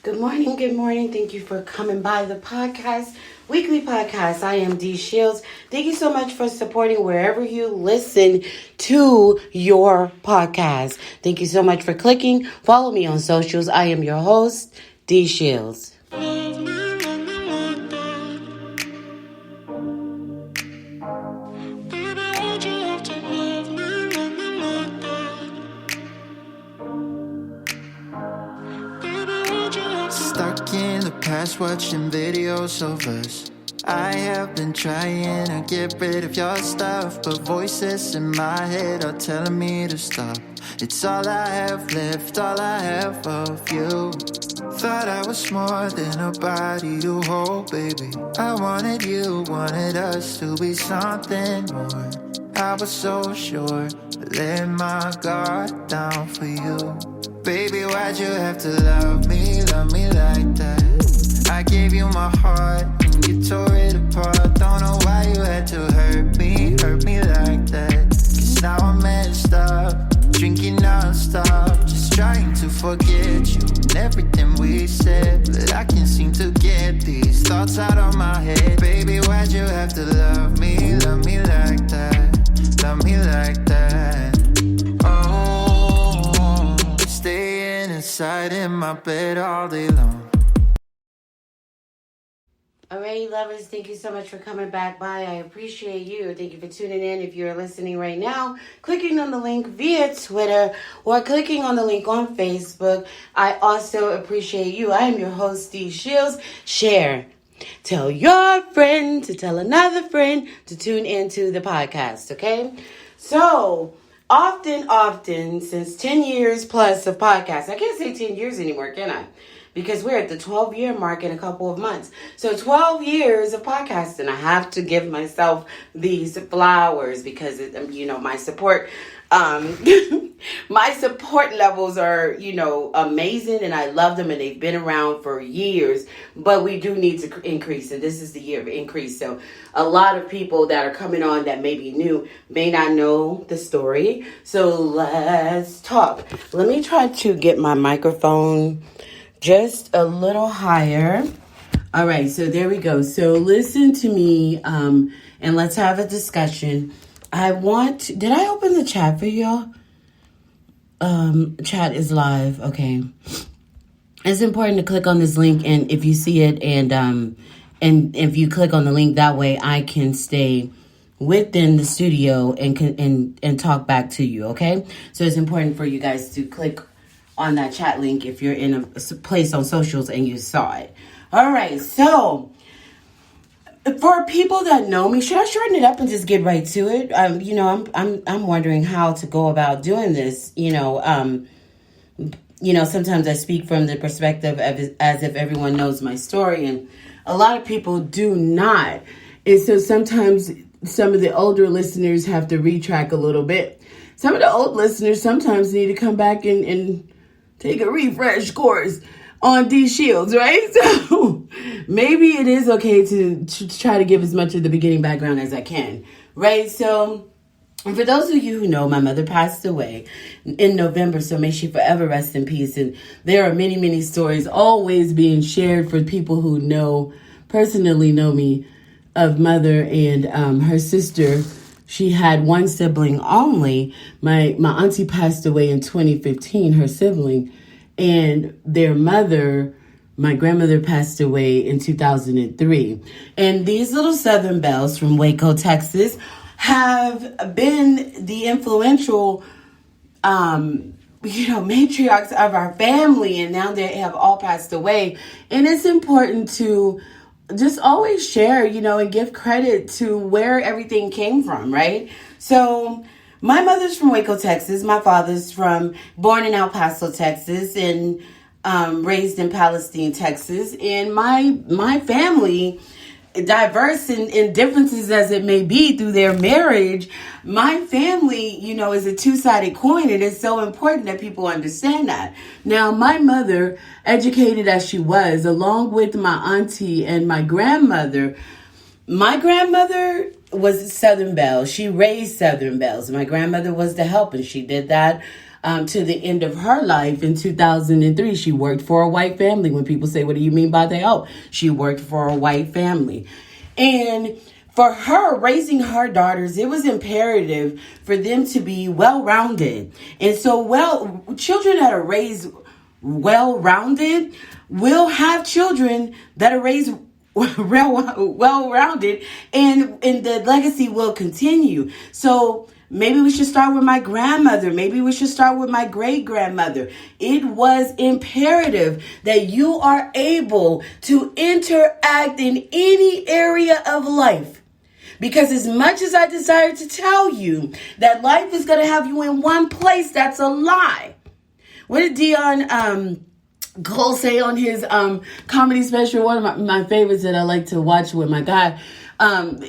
Good morning, good morning. Thank you for coming by the podcast, weekly podcast. I am Dee Shields. Thank you so much for supporting wherever you listen to your podcast. Thank you so much for clicking. Follow me on socials. I am your host, Dee Shields. Stuck in the past watching videos of us. I have been trying to get rid of your stuff, but voices in my head are telling me to stop. It's all I have left, all I have of you. Thought I was more than a body to hold, baby. I wanted you, wanted us to be something more. I was so sure, but let my guard down for you. Baby, why'd you have to love me like that? I gave you my heart and you tore it apart. Don't know why you had to hurt me like that. Cause now I'm messed up, drinking non-stop, just trying to forget you and everything we said. But I can't seem to get these thoughts out of my head. Baby, why'd you have to love me like that? Love me like that. Oh, staying inside in my bed all day long. Alrighty, lovers, thank you so much for coming back by. I appreciate you. Thank you for tuning in. If you're listening right now, clicking on the link via Twitter or clicking on the link on Facebook, I also appreciate you. I am your host, Dee Shields. Share. Tell your friend to tell another friend to tune into the podcast, okay? So, often, since 10 years plus of podcasts, I can't say 10 years anymore, can I? Because we're at the 12-year mark in a couple of months. So 12 years of podcasting. I have to give myself these flowers because, my support, my support levels are, amazing. And I love them and they've been around for years. But we do need to increase. And this is the year of increase. So a lot of people that are coming on that may be new may not know the story. So let's talk. Let me try to get my microphone just a little higher. All right, so there we go. So listen to me, and let's have a discussion. Did I open the chat for y'all? Chat is live. Okay. It's important to click on this link, and if you see it, and if you click on the link, that way I can stay within the studio and talk back to you. Okay. So it's important for you guys to click on that chat link if you're in a place on socials and you saw it. All right, so for people that know me, should I shorten it up and just get right to it? I'm wondering how to go about doing this. Sometimes I speak from the perspective as if everyone knows my story, and a lot of people do not. And so sometimes some of the older listeners have to retrack a little bit. Some of the old listeners sometimes need to come back and take a refresh course on Dee Shields, right? So maybe it is okay to try to give as much of the beginning background as I can, right? So for those of you who know, my mother passed away in November, so may she forever rest in peace. And there are many, many stories always being shared for people who personally know me, of mother and her sister. She had one sibling only. My auntie passed away in 2015, her sibling, and their mother, my grandmother, passed away in 2003. And these little Southern Belles from Waco, Texas, have been the influential, matriarchs of our family, and now they have all passed away. And it's important to just always share, and give credit to where everything came from, right? So my mother's from Waco, Texas. My father's born in El Paso, Texas, and raised in Palestine, Texas. And my family, diverse in differences as it may be through their marriage, my family, is a two-sided coin, and it's so important that people understand that. Now, my mother, educated as she was, along with my auntie and my grandmother was Southern Belle. She raised Southern Belles. My grandmother was the help, and she did that to the end of her life in 2003. She worked for a white family. When people say, what do you mean by that? Oh, she worked for a white family. And for her, raising her daughters, it was imperative for them to be well-rounded. And so, children that are raised well-rounded will have children that are raised well-rounded, and the legacy will continue. So maybe we should start with my grandmother. Maybe we should start with my great-grandmother. It was imperative that you are able to interact in any area of life. Because as much as I desire to tell you that life is going to have you in one place, that's a lie. What did Dion Cole say on his comedy special, one of my favorites that I like to watch with my guy,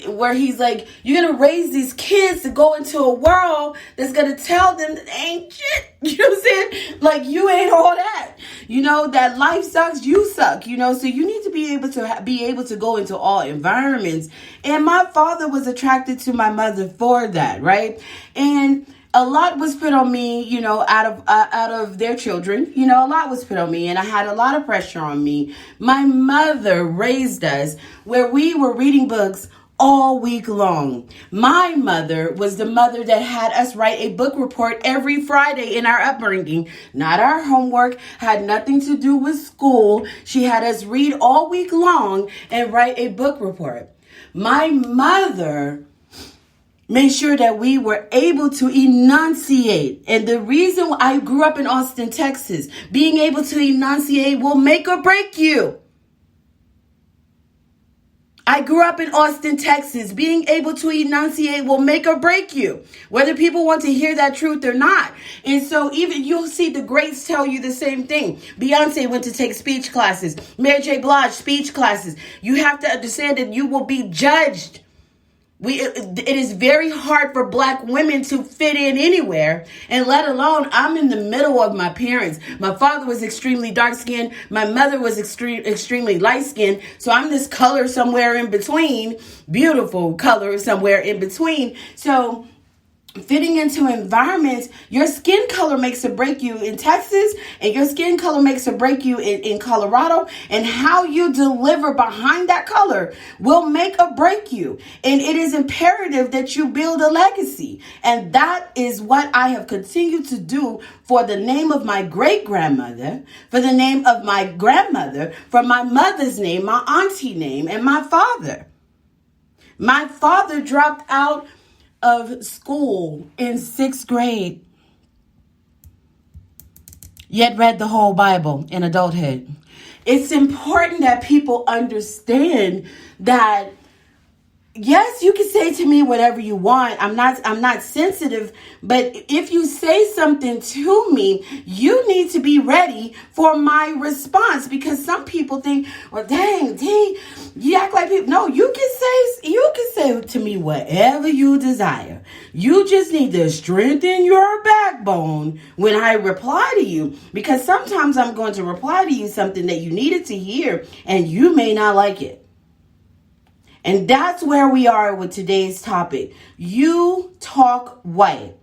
where he's like, you're going to raise these kids to go into a world that's going to tell them that they ain't shit. You know what I'm saying? Like, you ain't all that. You know, that life sucks, you suck, you know, so you need to be able to go into all environments. And my father was attracted to my mother for that, right? And a lot was put on me, you know, out of their children. You know, a lot was put on me, and I had a lot of pressure on me. My mother raised us where we were reading books all week long. My mother was the mother that had us write a book report every Friday in our upbringing. Not our homework, had nothing to do with school. She had us read all week long and write a book report. My mother made sure that we were able to enunciate. And the reason I grew up in Austin, Texas, being able to enunciate will make or break you. I grew up in Austin, Texas. Being able to enunciate will make or break you, whether people want to hear that truth or not. And so even you'll see the greats tell you the same thing. Beyonce went to take speech classes. Mary J. Blige, speech classes. You have to understand that you will be judged. It is very hard for Black women to fit in anywhere, and let alone I'm in the middle of my parents. My father was extremely dark skinned. My mother was extremely light skinned. So I'm this color somewhere in between, beautiful color somewhere in between. So fitting into environments, your skin color makes or break you in Texas, and your skin color makes or break you in Colorado, and how you deliver behind that color will make or break you. And it is imperative that you build a legacy. And that is what I have continued to do for the name of my great-grandmother, for the name of my grandmother, for my mother's name, my auntie name, and my father. My father dropped out of school in 6th grade, yet read the whole Bible in adulthood. It's important that people understand that, yes, you can say to me whatever you want. I'm not sensitive, but if you say something to me, you need to be ready for my response, because some people think, well, dang, Dee, you act like people. No, you can say to me whatever you desire. You just need to strengthen your backbone when I reply to you, because sometimes I'm going to reply to you something that you needed to hear and you may not like it. And that's where we are with today's topic. You talk white.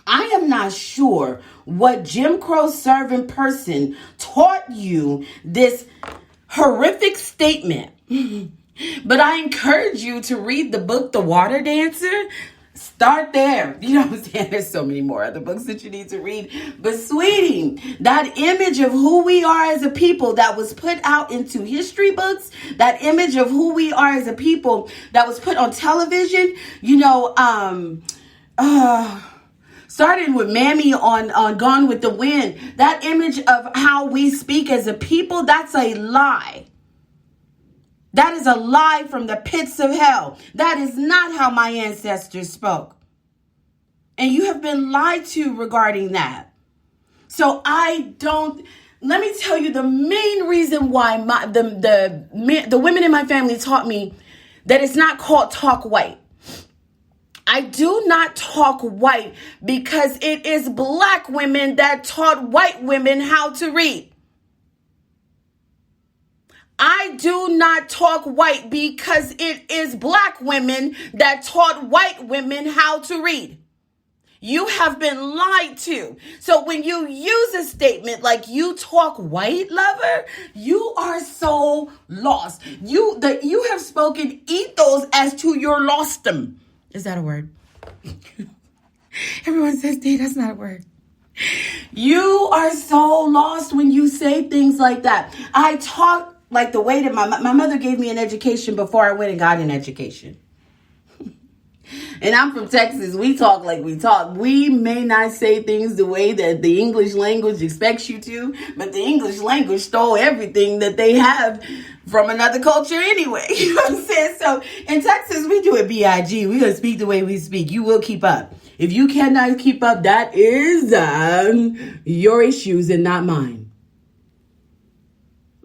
I am not sure what Jim Crow serving person taught you this horrific statement, but I encourage you to read the book, The Water Dancer. Start there. You know what I'm saying? There's so many more other books that you need to read. But sweetie, that image of who we are as a people that was put out into history books, that image of who we are as a people that was put on television, you know, starting with Mammy on Gone with the Wind, that image of how we speak as a people, that's a lie. That is a lie from the pits of hell. That is not how my ancestors spoke. And you have been lied to regarding that. So let me tell you the main reason why the women in my family taught me that it's not called talk white. I do not talk white because it is Black women that taught white women how to read. I do not talk white because it is Black women that taught white women how to read. You have been lied to. So when you use a statement like "you talk white, lover," you are so lost. You have spoken ethos as to your lostum. Is that a word? Everyone says, "Dee, that's not a word." You are so lost when you say things like that. I talk like the way that my mother gave me an education before I went and got an education. And I'm from Texas. We talk like we talk. We may not say things the way that the English language expects you to, but the English language stole everything that they have from another culture anyway. You know what I'm saying? So in Texas, we do it B.I.G. We're going to speak the way we speak. You will keep up. If you cannot keep up, that is your issues and not mine.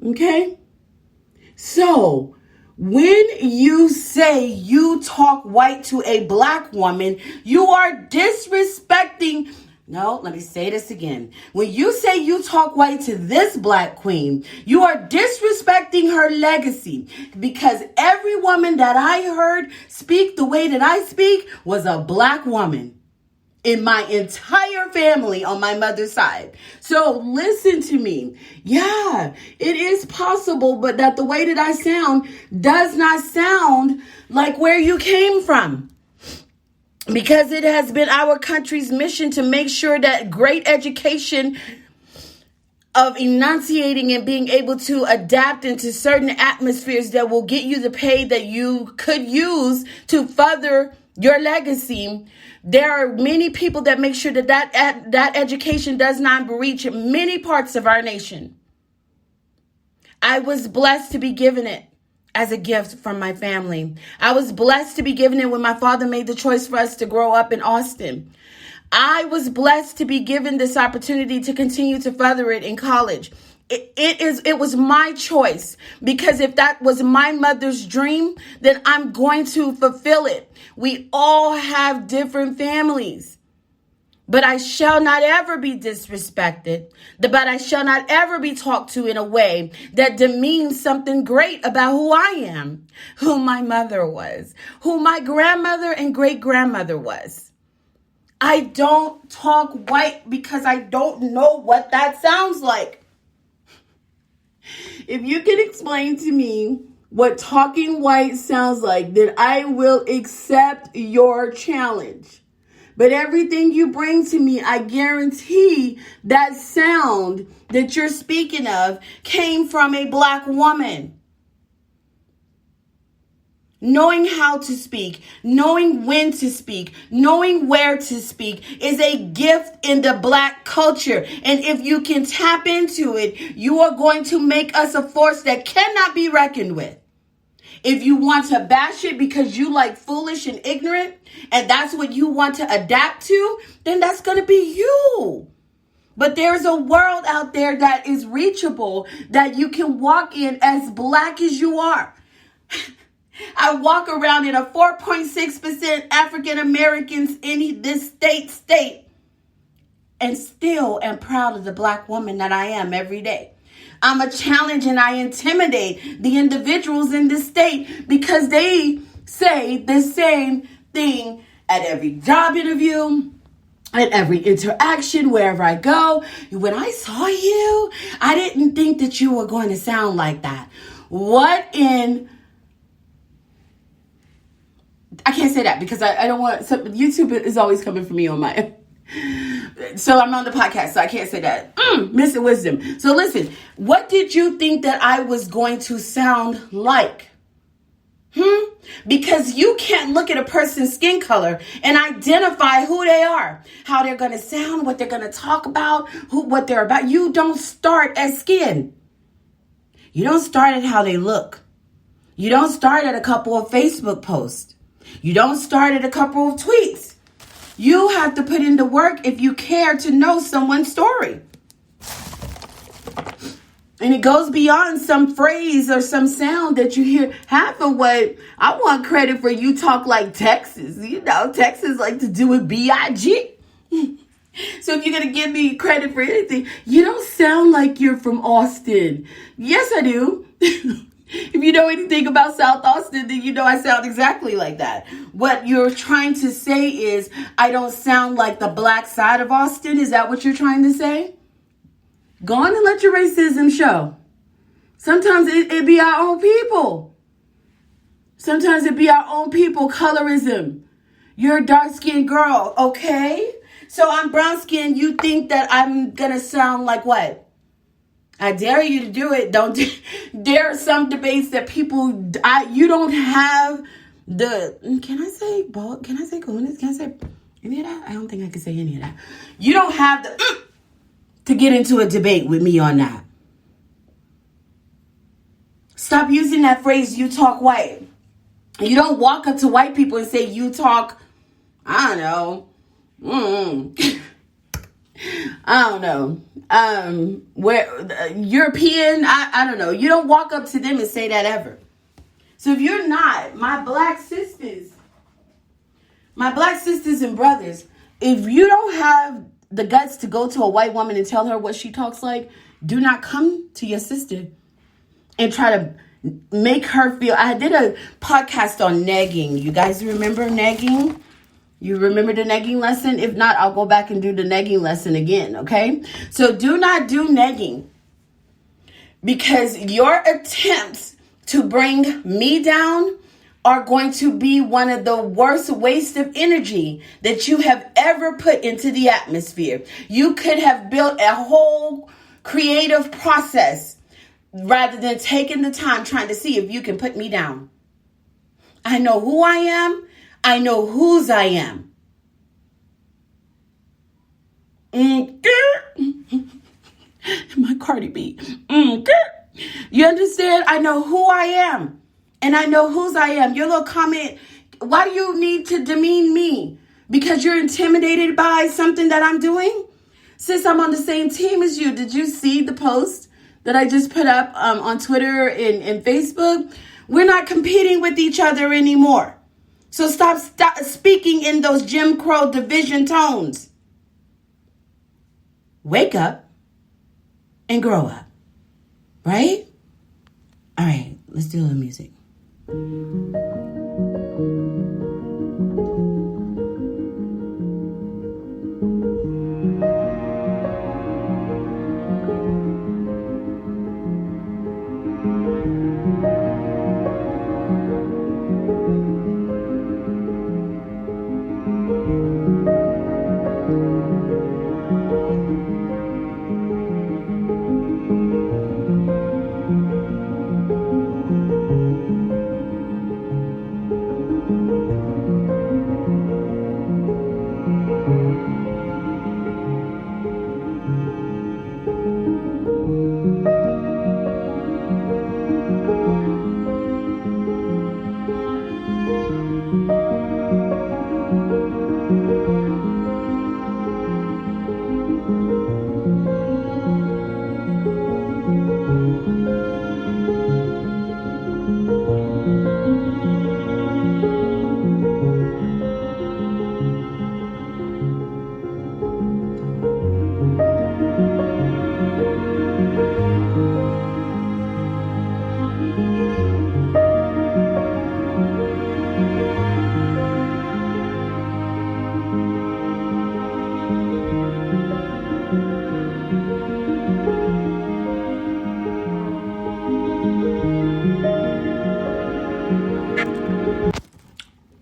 Okay? So when you say you talk white to a black woman, you are disrespecting. No, let me say this again. When you say you talk white to this black queen, you are disrespecting her legacy, because every woman that I heard speak the way that I speak was a black woman in my entire family on my mother's side. So listen to me. Yeah, it is possible, but that the way that I sound does not sound like where you came from. Because it has been our country's mission to make sure that great education of enunciating and being able to adapt into certain atmospheres that will get you the pay that you could use to further your legacy. There are many people that make sure that education does not reach many parts of our nation. I was blessed to be given it as a gift from my family. I was blessed to be given it when my father made the choice for us to grow up in Austin. I was blessed to be given this opportunity to continue to further it in college. It was my choice, because if that was my mother's dream, then I'm going to fulfill it. We all have different families, but I shall not ever be disrespected, but I shall not ever be talked to in a way that demeans something great about who I am, who my mother was, who my grandmother and great-grandmother was. I don't talk white because I don't know what that sounds like. If you can explain to me what talking white sounds like, then I will accept your challenge. But everything you bring to me, I guarantee that sound that you're speaking of came from a black woman. Knowing how to speak, knowing when to speak, knowing where to speak is a gift in the black culture. And if you can tap into it, you are going to make us a force that cannot be reckoned with. If you want to bash it because you like foolish and ignorant, and that's what you want to adapt to, then that's going to be you. But there's a world out there that is reachable, that you can walk in as black as you are. I walk around in a 4.6% African Americans in this state, and still am proud of the black woman that I am every day. I'm a challenge and I intimidate the individuals in this state because they say the same thing at every job interview, at every interaction, wherever I go. When I saw you, I didn't think that you were going to sound like that. I can't say that because I don't want, YouTube is always coming for me on my, so I'm on the podcast, so I can't say that. Missing wisdom. So listen, what did you think that I was going to sound like? Because you can't look at a person's skin color and identify who they are, how they're going to sound, what they're going to talk about, what they're about. You don't start at skin. You don't start at how they look. You don't start at a couple of Facebook posts. You don't start at a couple of tweets. You have to put in the work if you care to know someone's story. And it goes beyond some phrase or some sound that you hear. Half of what I want credit for, you talk like Texas. You know, Texas like to do it B.I.G. So if you're going to give me credit for anything, you don't sound like you're from Austin. Yes, I do. If you know anything about South Austin, then you know I sound exactly like that. What you're trying to say is I don't sound like the black side of Austin. Is that what you're trying to say? Go on and let your racism show. Sometimes it be our own people. Sometimes it be our own people. Colorism. You're a dark-skinned girl, okay? So I'm brown-skinned. You think that I'm going to sound like what? I dare you to do it. Don't. There are some debates that people. You don't have the. Can I say bald? Can I say coolness? Can I say any of that? I don't think I can say any of that. You don't have the to get into a debate with me on that. Stop using that phrase. You talk white. You don't walk up to white people and say you talk. I don't know. I don't know. Where European, I don't know. You don't walk up to them and say that ever. So if you're not, my black sisters and brothers, if you don't have the guts to go to a white woman and tell her what she talks like, do not come to your sister and try to make her feel. I did a podcast on negging. You guys remember negging? You remember the negging lesson? If not, I'll go back and do the negging lesson again, okay? So do not do negging, because your attempts to bring me down are going to be one of the worst waste of energy that you have ever put into the atmosphere. You could have built a whole creative process rather than taking the time trying to see if you can put me down. I know who I am. I know whose I am. My Cardi B. You understand? I know who I am. And I know whose I am. Your little comment, why do you need to demean me? Because you're intimidated by something that I'm doing? Sis, I'm on the same team as you. Did you see the post that I just put up on Twitter and Facebook? We're not competing with each other anymore. So stop speaking in those Jim Crow division tones. Wake up and grow up. Right? All right, let's do a little music.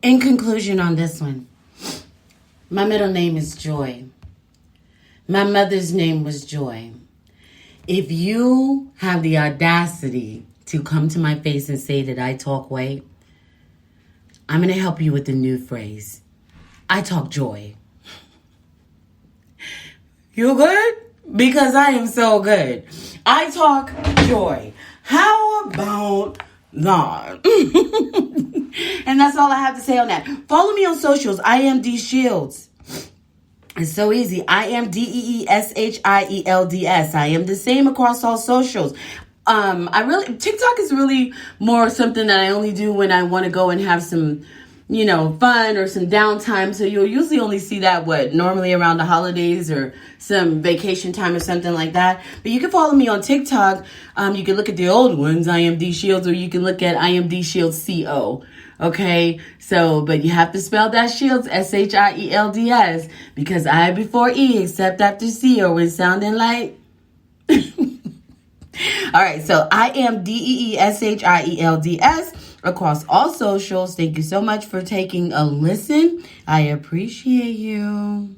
In conclusion on this one, my middle name is Joy. My mother's name was Joy. If you have the audacity to come to my face and say that I talk white, I'm going to help you with the new phrase. I talk joy. You good? Because I am so good. I talk joy. How about that? And that's all I have to say on that. Follow me on socials. I am Dee Shields. It's so easy. I am DeeShields. I am the same across all socials. TikTok is really more something that I only do when I want to go and have some fun or some downtime. So you'll usually only see that normally around the holidays or some vacation time or something like that. But you can follow me on TikTok. You can look at the old ones, I am Dee Shields, or you can look at I am Dee Shields CO. Okay, so, but you have to spell that Shields, SHIELDS, because I before E, except after C, or when sounding like. All right, so I am DEESHIELDS across all socials. Thank you so much for taking a listen. I appreciate you.